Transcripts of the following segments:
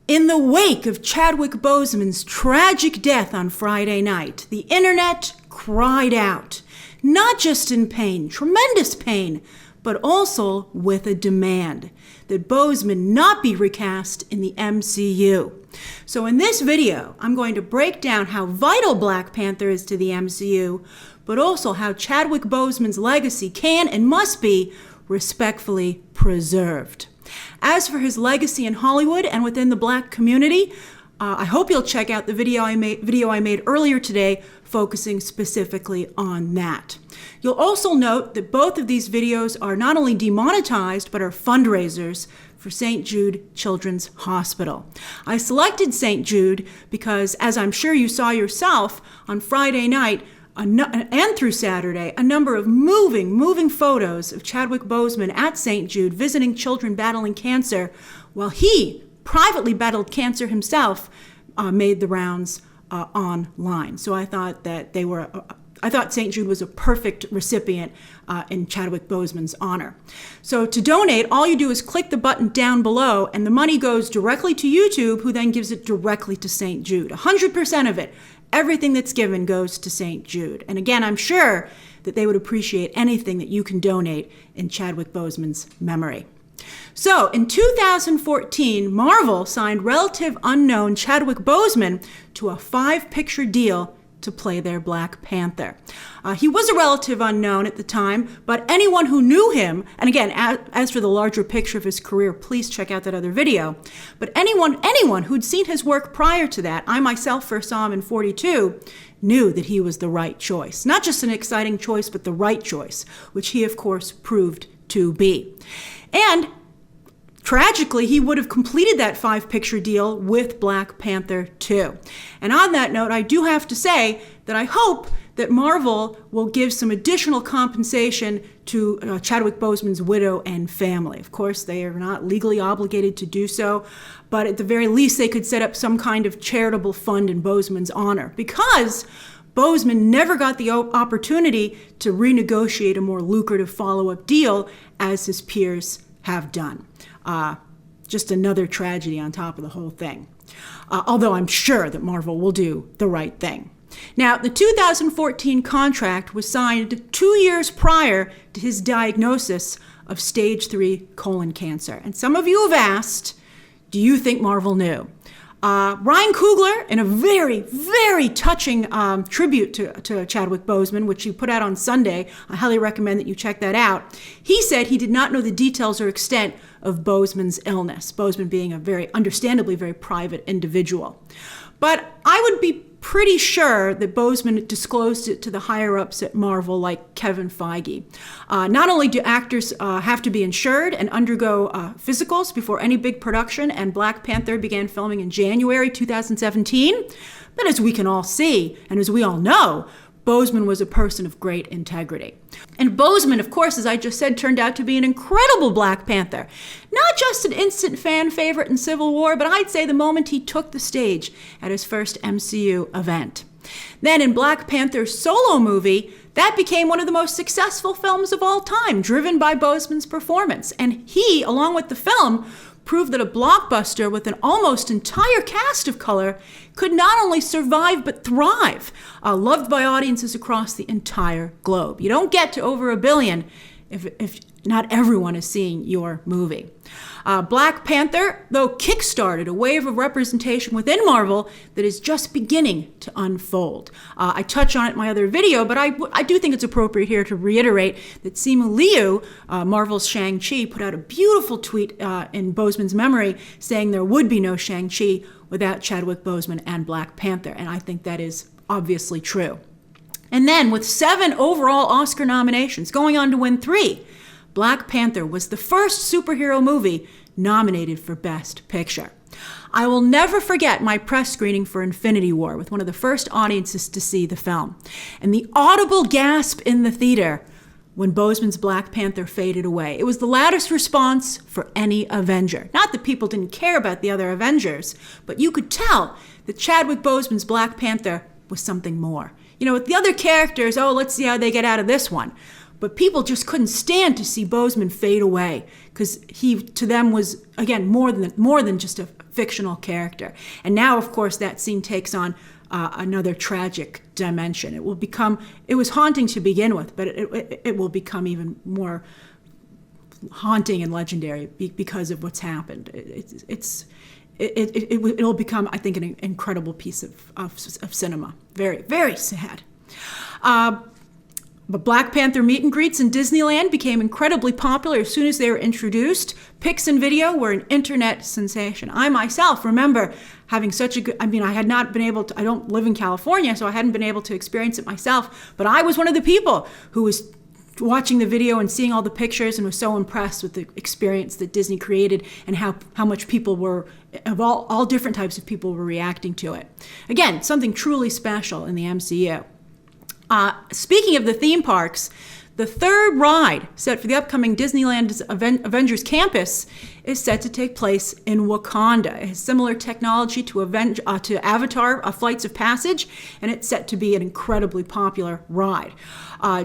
In the wake of Chadwick Boseman's tragic death on Friday night, the internet cried out, not just in pain, tremendous pain, but also with a demand that Boseman not be recast in the MCU. So in this video, I'm going to break down how vital Black Panther is to the MCU, but also how Chadwick Boseman's legacy can and must be respectfully preserved. As for his legacy in Hollywood and within the Black community, I hope you'll check out the video I made earlier today focusing specifically on that. You'll also note that both of these videos are not only demonetized, but are fundraisers for St. Jude Children's Hospital. I selected St. Jude because, as I'm sure you saw yourself, on Friday night and through Saturday, a number of moving photos of Chadwick Boseman at St. Jude visiting children battling cancer, while he privately battled cancer himself, made the rounds online. So I thought that St. Jude was a perfect recipient in Chadwick Boseman's honor. So to donate, all you do is click the button down below and the money goes directly to YouTube, who then gives it directly to St. Jude. 100% of it, everything that's given goes to St. Jude. And again, I'm sure that they would appreciate anything that you can donate in Chadwick Boseman's memory. So in 2014, Marvel signed relative unknown Chadwick Boseman to a 5-picture deal to play their Black Panther. He was a relative unknown at the time, but anyone who knew him, and again, as for the larger picture of his career, please check out that other video, but anyone who'd seen his work prior to that, I myself first saw him in 42, knew that he was the right choice. Not just an exciting choice, but the right choice, which he, of course, proved to be. And tragically, he would have completed that 5-picture deal with Black Panther 2. And on that note, I do have to say that I hope that Marvel will give some additional compensation to Chadwick Boseman's widow and family. Of course, they are not legally obligated to do so, but at the very least, they could set up some kind of charitable fund in Boseman's honor, because Boseman never got the opportunity to renegotiate a more lucrative follow-up deal as his peers have done. Just another tragedy on top of the whole thing. Although I'm sure that Marvel will do the right thing. Now, the 2014 contract was signed 2 years prior to his diagnosis of stage 3 colon cancer. And some of you have asked, do you think Marvel knew? Ryan Coogler, in a very touching tribute to Chadwick Boseman, which he put out on Sunday, I highly recommend that you check that out. He said he did not know the details or extent of Boseman's illness, Boseman being a understandably very private individual. But I would be pretty sure that Boseman disclosed it to the higher-ups at Marvel, like Kevin Feige. Not only do actors have to be insured and undergo physicals before any big production, and Black Panther began filming in January 2017, but as we can all see, and as we all know, Boseman was a person of great integrity. And Boseman, of course, as I just said, turned out to be an incredible Black Panther. Not just an instant fan favorite in Civil War, but I'd say the moment he took the stage at his first MCU event. Then in Black Panther's solo movie, that became one of the most successful films of all time, driven by Boseman's performance. And he, along with the film, proved that a blockbuster with an almost entire cast of color could not only survive but thrive, loved by audiences across the entire globe. You don't get to over 1 billion if not everyone is seeing your movie. Black Panther, though, kickstarted a wave of representation within Marvel that is just beginning to unfold. I touch on it in my other video, but I do think it's appropriate here to reiterate that Simu Liu, Marvel's Shang-Chi, put out a beautiful tweet in Boseman's memory saying there would be no Shang-Chi without Chadwick Boseman and Black Panther, and I think that is obviously true. And then, with 7 overall Oscar nominations, going on to win 3, Black Panther was the first superhero movie nominated for Best Picture. I will never forget my press screening for Infinity War with one of the first audiences to see the film, and the audible gasp in the theater when Boseman's Black Panther faded away. It was the loudest response for any Avenger. Not that people didn't care about the other Avengers, but you could tell that Chadwick Boseman's Black Panther was something more. You know, with the other characters, let's see how they get out of this one. But people just couldn't stand to see Boseman fade away, because he, to them, was, again, more than just a fictional character. And now, of course, that scene takes on another tragic dimension. It was haunting to begin with, but it will become even more haunting and legendary because of what's happened. It'll become, I think, an incredible piece of cinema. Very, very sad. But Black Panther meet and greets in Disneyland became incredibly popular as soon as they were introduced. Pics and video were an internet sensation. I myself remember having such a good, I had not been able to, I don't live in California, so I hadn't been able to experience it myself, but I was one of the people who was watching the video and seeing all the pictures and was so impressed with the experience that Disney created and how much people were, of all different types of people were reacting to it. Again, something truly special in the MCU. Speaking of the theme parks, the third ride set for the upcoming Disneyland Avengers Campus is set to take place in Wakanda. It has similar technology to Avatar, Flights of Passage, and it's set to be an incredibly popular ride.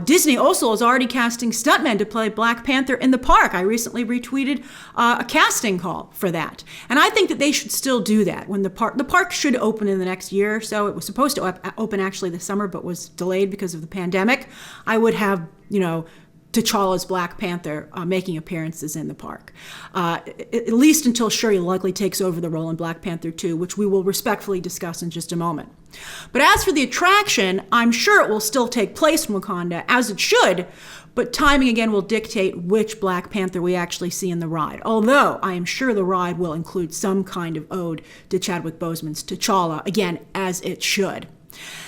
Disney also is already casting stuntmen to play Black Panther in the park. I recently retweeted a casting call for that. And I think that they should still do that. When the park should open in the next year or so. It was supposed to open actually this summer, but was delayed because of the pandemic. I would have, T'Challa's Black Panther making appearances in the park, at least until Shuri likely takes over the role in Black Panther 2, which we will respectfully discuss in just a moment. But as for the attraction, I'm sure it will still take place in Wakanda, as it should, but timing again will dictate which Black Panther we actually see in the ride, although I am sure the ride will include some kind of ode to Chadwick Boseman's T'Challa, again, as it should.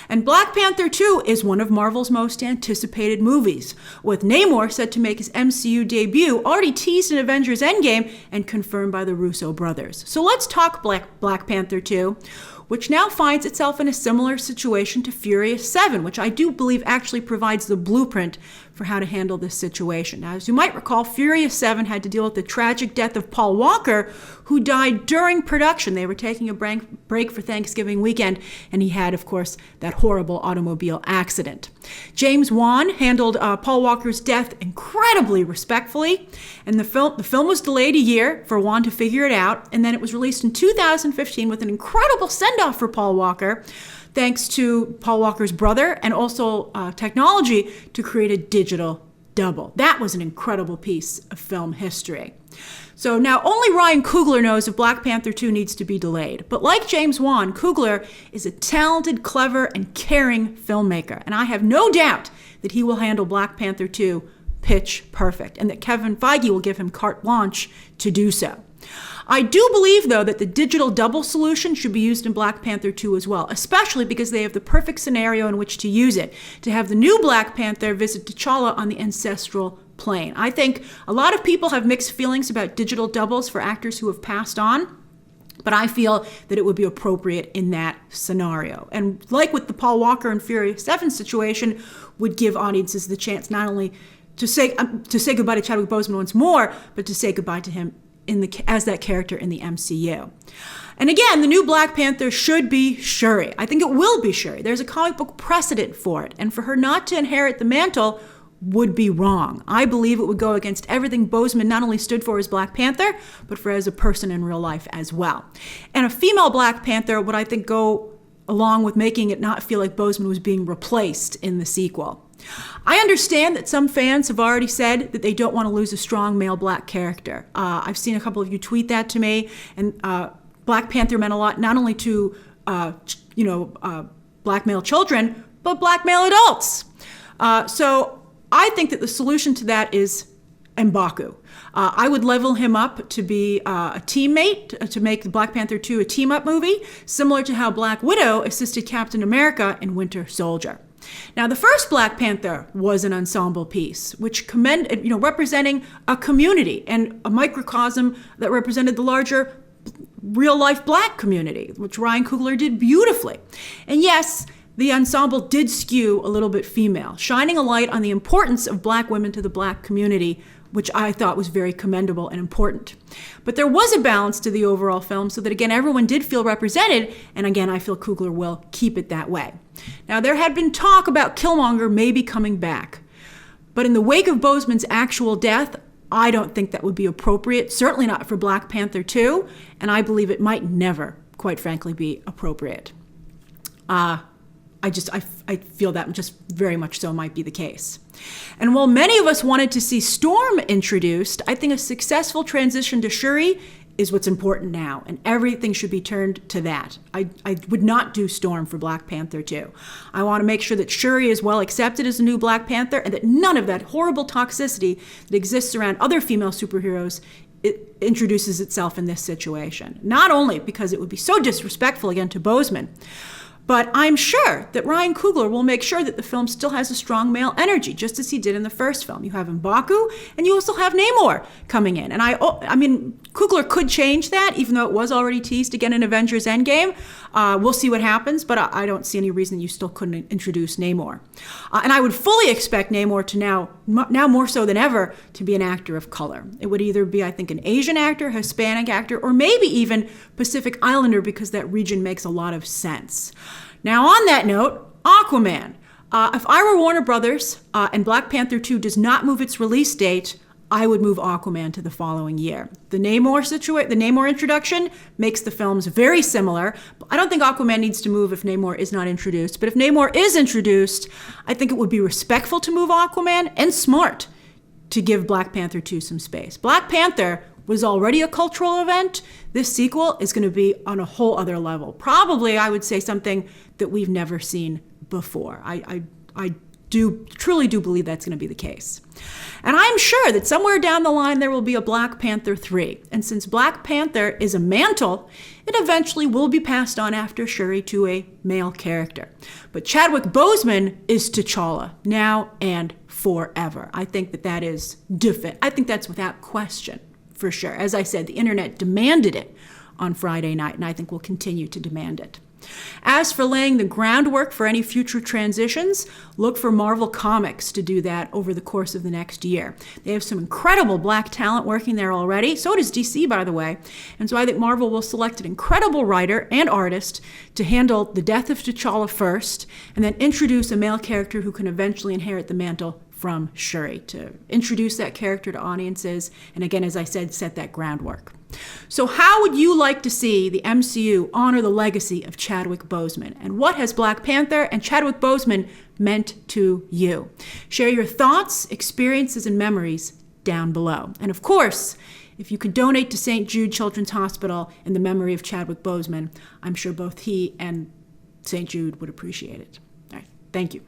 And Black Panther 2 is one of Marvel's most anticipated movies, with Namor set to make his MCU debut, already teased in Avengers Endgame and confirmed by the Russo brothers. So let's talk Black Panther 2, which now finds itself in a similar situation to Furious 7, which I do believe actually provides the blueprint for how to handle this situation. Now, as you might recall, Furious 7 had to deal with the tragic death of Paul Walker, who died during production. They were taking a break for Thanksgiving weekend, and he had, of course, that horrible automobile accident. James Wan handled Paul Walker's death incredibly respectfully, and the film was delayed a year for Wan to figure it out, and then it was released in 2015 with an incredible send-off for Paul Walker, thanks to Paul Walker's brother and also technology to create a digital double. That was an incredible piece of film history. So now only Ryan Coogler knows if Black Panther 2 needs to be delayed. But like James Wan, Coogler is a talented, clever, and caring filmmaker. And I have no doubt that he will handle Black Panther 2 pitch perfect and that Kevin Feige will give him carte blanche to do so. I do believe, though, that the digital double solution should be used in Black Panther 2 as well, especially because they have the perfect scenario in which to use it, to have the new Black Panther visit T'Challa on the ancestral plane. I think a lot of people have mixed feelings about digital doubles for actors who have passed on, but I feel that it would be appropriate in that scenario. And like with the Paul Walker and Furious 7 situation, would give audiences the chance not only to say goodbye to Chadwick Boseman once more, but to say goodbye to him as that character in the MCU. And again, the new Black Panther should be Shuri. I think it will be Shuri. There's a comic book precedent for it, and for her not to inherit the mantle would be wrong. I believe it would go against everything Boseman not only stood for as Black Panther, but for as a person in real life as well. And a female Black Panther would, I think, go along with making it not feel like Boseman was being replaced in the sequel. I understand that some fans have already said that they don't want to lose a strong male Black character. I've seen a couple of you tweet that to me, and Black Panther meant a lot not only to Black male children, but Black male adults. So I think that the solution to that is M'Baku. I would level him up to be a teammate, to make Black Panther 2 a team-up movie, similar to how Black Widow assisted Captain America in Winter Soldier. Now, the first Black Panther was an ensemble piece, which representing a community and a microcosm that represented the larger real-life Black community, which Ryan Coogler did beautifully. And yes, the ensemble did skew a little bit female, shining a light on the importance of Black women to the Black community, which I thought was very commendable and important. But there was a balance to the overall film so that, again, everyone did feel represented, and again, I feel Coogler will keep it that way. Now, there had been talk about Killmonger maybe coming back, but in the wake of Boseman's actual death, I don't think that would be appropriate, certainly not for Black Panther 2, and I believe it might never, quite frankly, be appropriate. I feel that just very much so might be the case. And while many of us wanted to see Storm introduced, I think a successful transition to Shuri is what's important now, and everything should be turned to that. I would not do Storm for Black Panther 2. I want to make sure that Shuri is well accepted as the new Black Panther, and that none of that horrible toxicity that exists around other female superheroes it introduces itself in this situation. Not only because it would be so disrespectful again to Boseman, but I'm sure that Ryan Coogler will make sure that the film still has a strong male energy, just as he did in the first film. You have M'Baku, and you also have Namor coming in. And I mean, Coogler could change that, even though it was already teased again in Avengers Endgame. We'll see what happens, but I don't see any reason you still couldn't introduce Namor. And I would fully expect Namor to now more so than ever, to be an actor of color. It would either be, I think, an Asian actor, Hispanic actor, or maybe even Pacific Islander, because that region makes a lot of sense. Now, on that note, Aquaman. If I were Warner Brothers and Black Panther 2 does not move its release date, I would move Aquaman to the following year. The Namor introduction makes the films very similar. But I don't think Aquaman needs to move if Namor is not introduced. But if Namor is introduced, I think it would be respectful to move Aquaman and smart to give Black Panther 2 some space. Black Panther was already a cultural event. This sequel is going to be on a whole other level. Probably, I would say, something that we've never seen before. I truly do believe that's going to be the case. And I'm sure that somewhere down the line there will be a Black Panther 3. And since Black Panther is a mantle, it eventually will be passed on after Shuri to a male character. But Chadwick Boseman is T'Challa now and forever. I think that is I think that's without question, for sure. As I said, the internet demanded it on Friday night, and I think will continue to demand it. As for laying the groundwork for any future transitions, look for Marvel Comics to do that over the course of the next year. They have some incredible Black talent working there already. So does DC, by the way. And so I think Marvel will select an incredible writer and artist to handle the death of T'Challa first, and then introduce a male character who can eventually inherit the mantle from Shuri, to introduce that character to audiences, and again, as I said, set that groundwork. So how would you like to see the MCU honor the legacy of Chadwick Boseman? And what has Black Panther and Chadwick Boseman meant to you? Share your thoughts, experiences, and memories down below. And of course, if you could donate to St Jude Children's Hospital in the memory of Chadwick Boseman, I'm sure both he and St Jude would appreciate it. All right, thank you.